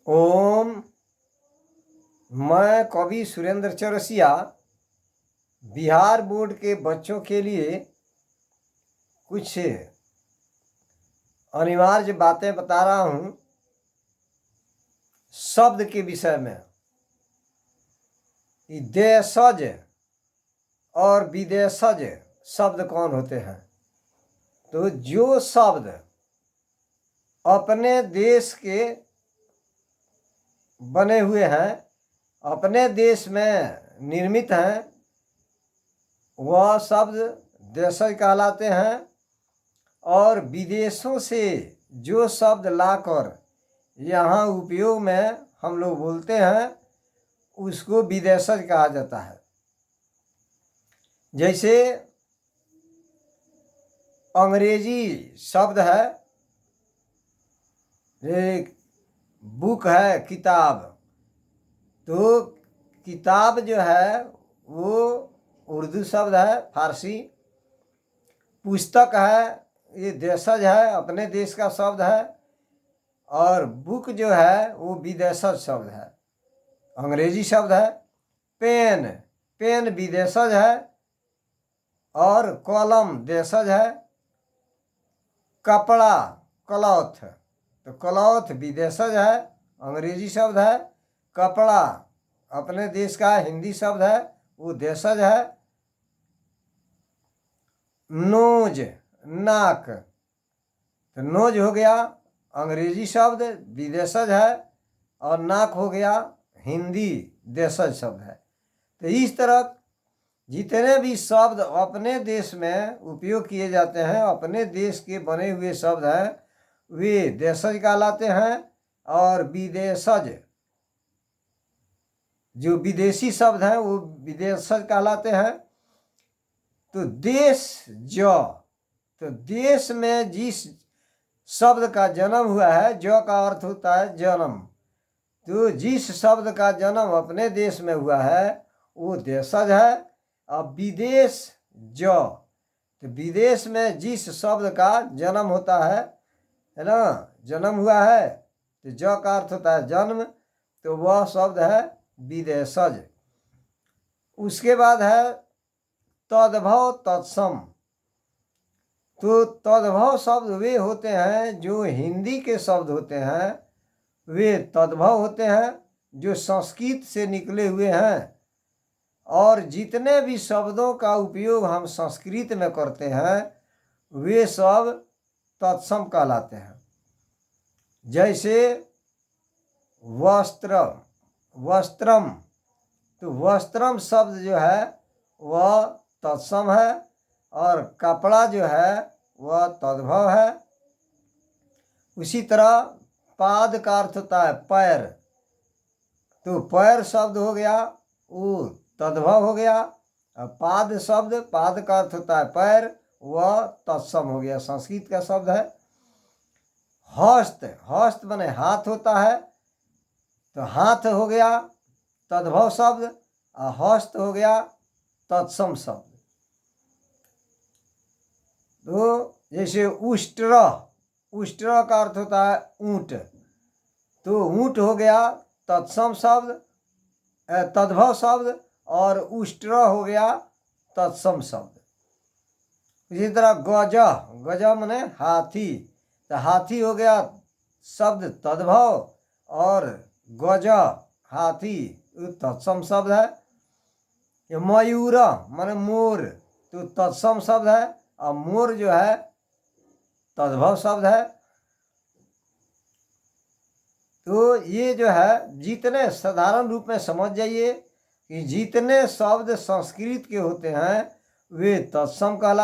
ओम। मैं कवि सुरेंद्र चौरसिया बिहार बोर्ड के बच्चों के लिए कुछ अनिवार्य बातें बता रहा हूँ शब्द के विषय में कि देशज और विदेशज शब्द कौन होते हैं। तो जो शब्द अपने देश के बने हुए हैं, अपने देश में निर्मित हैं, वह शब्द देशज कहलाते हैं। और विदेशों से जो शब्द लाकर यहाँ उपयोग में हम लोग बोलते हैं उसको विदेशज कहा जाता है। जैसे अंग्रेजी शब्द है, एक बुक है, किताब। तो किताब जो है वो उर्दू शब्द है, फारसी। पुस्तक है, ये देशज है, अपने देश का शब्द है। और बुक जो है वो विदेशज शब्द है, अंग्रेजी शब्द है। पेन, पेन विदेशज है। और कलम देशज है। कपड़ा, क्लॉथ, तो क्लॉथ विदेशज है, अंग्रेजी शब्द है। कपड़ा अपने देश का हिंदी शब्द है, वो देशज है। नोज, नाक, तो नोज हो गया अंग्रेजी शब्द, विदेशज है। और नाक हो गया हिंदी देशज शब्द है। तो इस तरह जितने भी शब्द अपने देश में उपयोग किए जाते हैं, अपने देश के बने हुए शब्द हैं, वे देशज कहलाते हैं। और विदेशज जो विदेशी शब्द हैं वो विदेशज कहलाते हैं। तो देश जो, तो देश में जिस शब्द का जन्म हुआ है, जो का अर्थ होता है जन्म, तो जिस शब्द का जन्म अपने देश में हुआ है वो देशज है। अब विदेश जो, तो विदेश में जिस शब्द का जन्म होता है ना, जन्म हुआ है, तो जो का अर्थ होता है जन्म, तो वह शब्द है विदेशज। उसके बाद है तद्भव तत्सम। तो तद्भव शब्द वे होते हैं जो हिंदी के शब्द होते हैं, वे तद्भव होते हैं जो संस्कृत से निकले हुए हैं। और जितने भी शब्दों का उपयोग हम संस्कृत में करते हैं वे सब तत्सम कहलाते हैं। जैसे वस्त्र, वस्त्रम, तो वस्त्रम शब्द जो है वह तत्सम है। और कपड़ा जो है वह तद्भव है। उसी तरह पाद का अर्थ होता है पैर, तो पैर शब्द हो गया वो तद्भव हो गया। और पाद शब्द, पाद का अर्थ होता है पैर, वह तत्सम हो गया, संस्कृत का शब्द है। हस्त, हस्त माने हाथ होता है, तो हाथ हो गया तद्भव शब्द और हस्त हो गया तत्सम शब्द। तो जैसे उष्ट्र, उष्ट्र का अर्थ होता है ऊंट, तो ऊंट हो गया तत्सम शब्द, तद्भव शब्द। और उष्ट्र हो गया तत्सम शब्द। इसी तरह गज, गज माने हाथी, तो हाथी हो गया शब्द तद्भव और गज हाथी तत्सम शब्द है। मयूर माने मोर, तो तत्सम शब्द है। और मोर जो है तद्भव शब्द है। तो ये जो है जितने साधारण रूप में समझ जाइए कि जितने शब्द संस्कृत के होते हैं वे तत्सम कहलाते हैं।